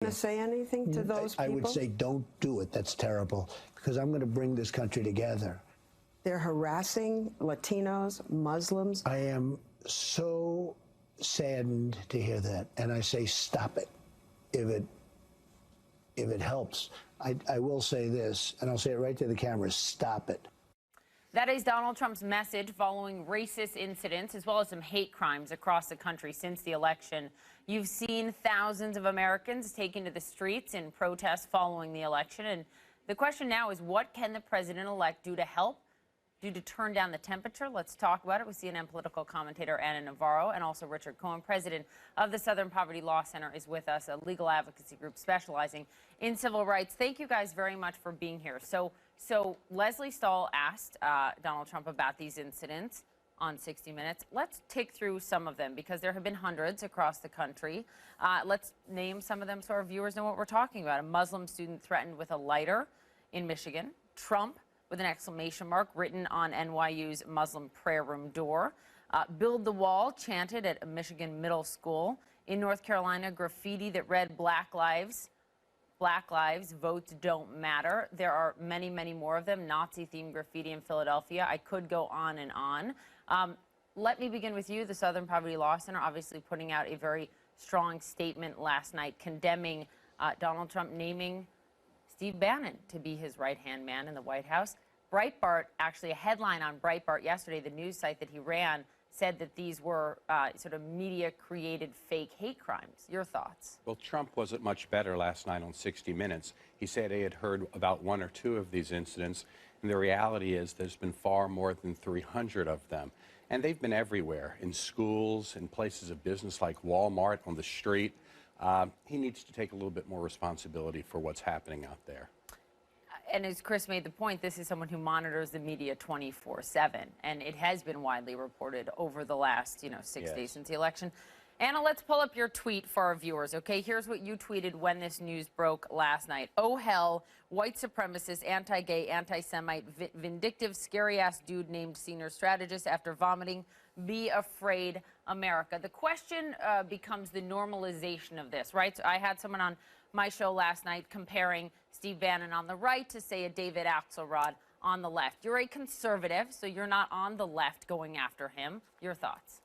to say anything to those people? I would say don't do it. That's terrible, because I'm going to bring this country together. They're harassing Latinos, Muslims. I am so saddened to hear that, and I say stop it if it helps. I will say this, and I'll say it right to the camera, stop it. That is Donald Trump's message following racist incidents as well as some hate crimes across the country since the election. You've seen thousands of Americans taken to the streets in protest following the election. And the question now is, what can the president-elect do to help, to turn down the temperature? Let's talk about it with CNN political commentator Anna Navarro, and also Richard Cohen, president of the Southern Poverty Law Center, is with us, a legal advocacy group specializing in civil rights. Thank you guys very much for being here. So Leslie Stahl asked Donald Trump about these incidents on 60 Minutes. Let's take through some of them because there have been hundreds across the country. Let's name some of them so our viewers know what we're talking about. A Muslim student threatened with a lighter in Michigan. Trump with an exclamation mark written on NYU's Muslim prayer room door. Build the wall chanted at a Michigan middle school. In North Carolina, graffiti that read Black Lives, votes don't matter. There are many, many more of them. Nazi-themed graffiti in Philadelphia. I could go on and on. Let me begin with you. The Southern Poverty Law Center obviously putting out a very strong statement last night condemning Donald Trump naming Steve Bannon to be his right-hand man in the White House. Breitbart, actually a headline on Breitbart yesterday, the news site that he ran, said that these were sort of media-created fake hate crimes. Your thoughts? Well, Trump wasn't much better last night on 60 Minutes. He said he had heard about one or two of these incidents, and the reality is there's been far more than 300 of them. And they've been everywhere, in schools, in places of business like Walmart, on the street. He needs to take a little bit more responsibility for what's happening out there. And as Chris made the point, this is someone who monitors the media 24/7, and it has been widely reported over the last, 6 days since the election. Anna, let's pull up your tweet for our viewers, okay? Here's what you tweeted when this news broke last night. Oh, hell, white supremacist, anti-gay, anti-Semite, vindictive, scary-ass dude named senior strategist after vomiting. Be afraid, America. The question becomes the normalization of this, right? So I had someone on my show last night comparing Steve Bannon on the right to, say, a David Axelrod on the left. You're a conservative, so you're not on the left going after him. Your thoughts?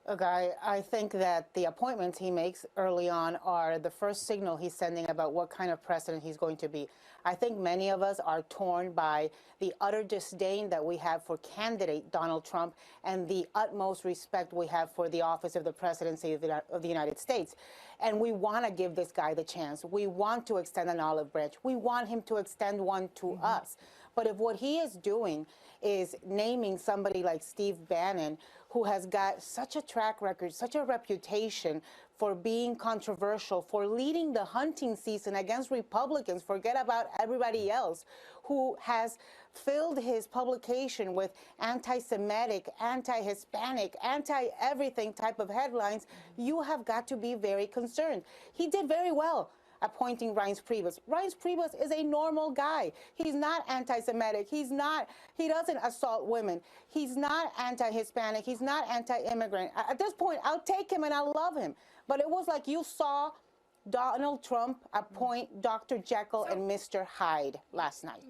Look, I think that the appointments he makes early on are the first signal he's sending about what kind of president he's going to be. I think many of us are torn by the utter disdain that we have for candidate Donald Trump and the utmost respect we have for the office of the presidency of the United States. And we want to give this guy the chance. We want to extend an olive branch. We want him to extend one to us. But if what he is doing is naming somebody like Steve Bannon, who has got such a track record, such a reputation for being controversial, for leading the hunting season against Republicans, forget about everybody else, who has filled his publication with anti-Semitic, anti-Hispanic, anti-everything type of headlines, you have got to be very concerned. He did very well appointing Reince Priebus. Reince Priebus is a normal guy. He's not anti-Semitic. He doesn't assault women. He's not anti-Hispanic. He's not anti-immigrant. At this point, I'll take him and I'll love him. But it was like you saw Donald Trump appoint Dr. Jekyll and Mr. Hyde last night.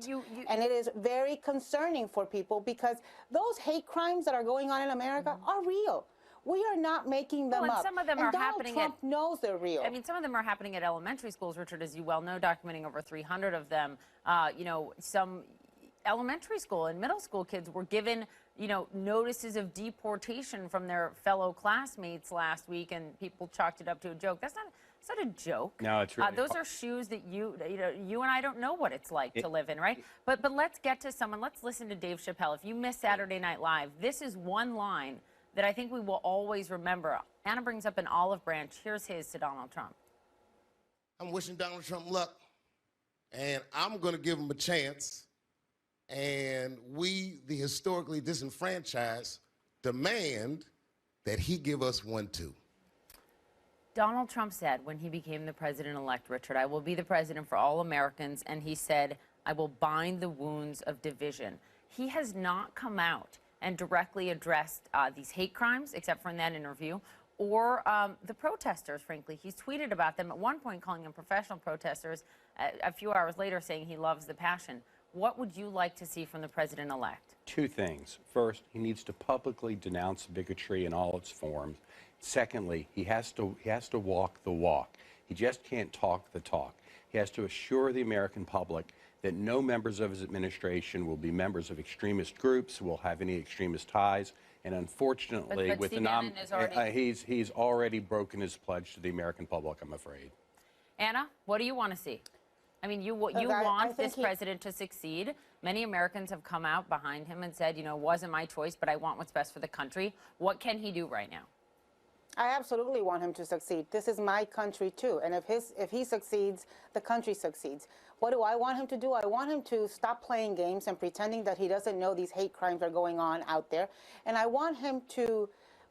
And it is very concerning for people because those hate crimes that are going on in America are real. We are not making them up. Some of them and are Donald happening Trump knows they're real. I mean, some of them are happening at elementary schools, Richard, as you well know, documenting over 300 of them. Some elementary school and middle school kids were given, notices of deportation from their fellow classmates last week, and people chalked it up to a joke. It's not a joke. No, it's really those are shoes that you and I don't know what it's like to live in, right? But let's get to someone. Let's listen to Dave Chappelle. If you missed Saturday Night Live, this is one line that I think we will always remember. Anna brings up an olive branch. Here's his to Donald Trump. I'm wishing Donald Trump luck, and I'm going to give him a chance. And we, the historically disenfranchised, demand that he give us one too. Donald Trump said when he became the president-elect, Richard, I will be the president for all Americans, and he said, I will bind the wounds of division. He has not come out and directly addressed these hate crimes, except for in that interview, or the protesters, frankly. He's tweeted about them at one point, calling them professional protesters, a few hours later saying he loves the passion. What would you like to see from the president-elect? Two things. First, he needs to publicly denounce bigotry in all its forms. Secondly, he has to walk the walk. He just can't talk the talk. He has to assure the American public that no members of his administration will be members of extremist groups, will have any extremist ties. And unfortunately, But with Steve the Bannon is already... he's already broken his pledge to the American public, I'm afraid. Anna, what do you want to see? I mean, you want this president to succeed. Many Americans have come out behind him and said, you know, it wasn't my choice, but I want what's best for the country. What can he do right now? I absolutely want him to succeed. This is my country too, and if he succeeds, the country succeeds. What do I want him to do? I want him to stop playing games and pretending that he doesn't know these hate crimes are going on out there, and I want him to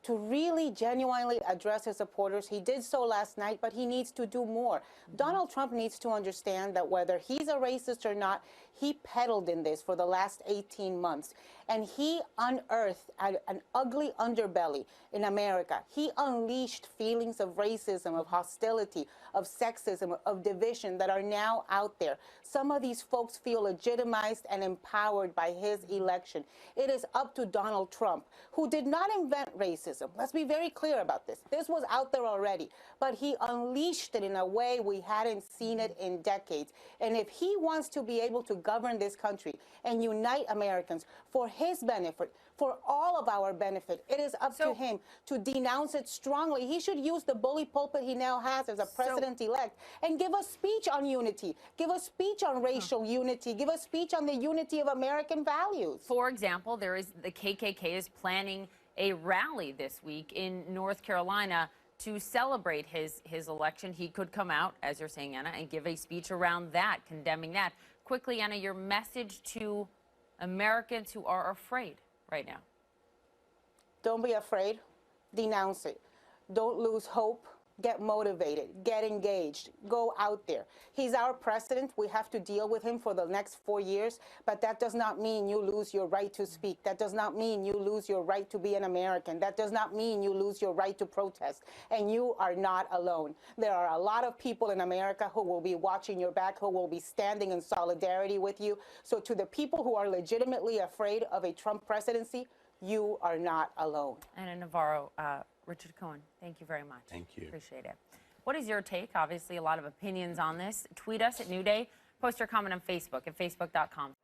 really genuinely address his supporters. He did so last night, but he needs to do more. Donald Trump needs to understand that whether he's a racist or not, he peddled in this for the last 18 months. And he unearthed an ugly underbelly in America. He unleashed feelings of racism, of hostility, of sexism, of division that are now out there. Some of these folks feel legitimized and empowered by his election. It is up to Donald Trump, who did not invent racism. Let's be very clear about this. This was out there already, but he unleashed it in a way we hadn't seen it in decades. And if he wants to be able to govern this country and unite Americans for his benefit, for all of our benefit, it is up to him to denounce it strongly. He should use the bully pulpit he now has as a president-elect and give a speech on unity, give a speech on racial unity, give a speech on the unity of American values. For example, the KKK is planning a rally this week in North Carolina to celebrate his election. He could come out, as you're saying, Anna, and give a speech around that, condemning that. Quickly, Anna, your message to Americans who are afraid right now. Don't be afraid. Denounce it. Don't lose hope. Get motivated. Get engaged. Go out there. He's our president. We have to deal with him for the next 4 years, but that does not mean you lose your right to speak. That does not mean you lose your right to be an American. That does not mean you lose your right to protest. And you are not alone. There are a lot of people in America who will be watching your back, who will be standing in solidarity with you. So to the people who are legitimately afraid of a Trump presidency, you are not alone. And in Navarro, Richard Cohen, thank you very much. Thank you. Appreciate it. What is your take? Obviously, a lot of opinions on this. Tweet us at New Day. Post your comment on Facebook at facebook.com.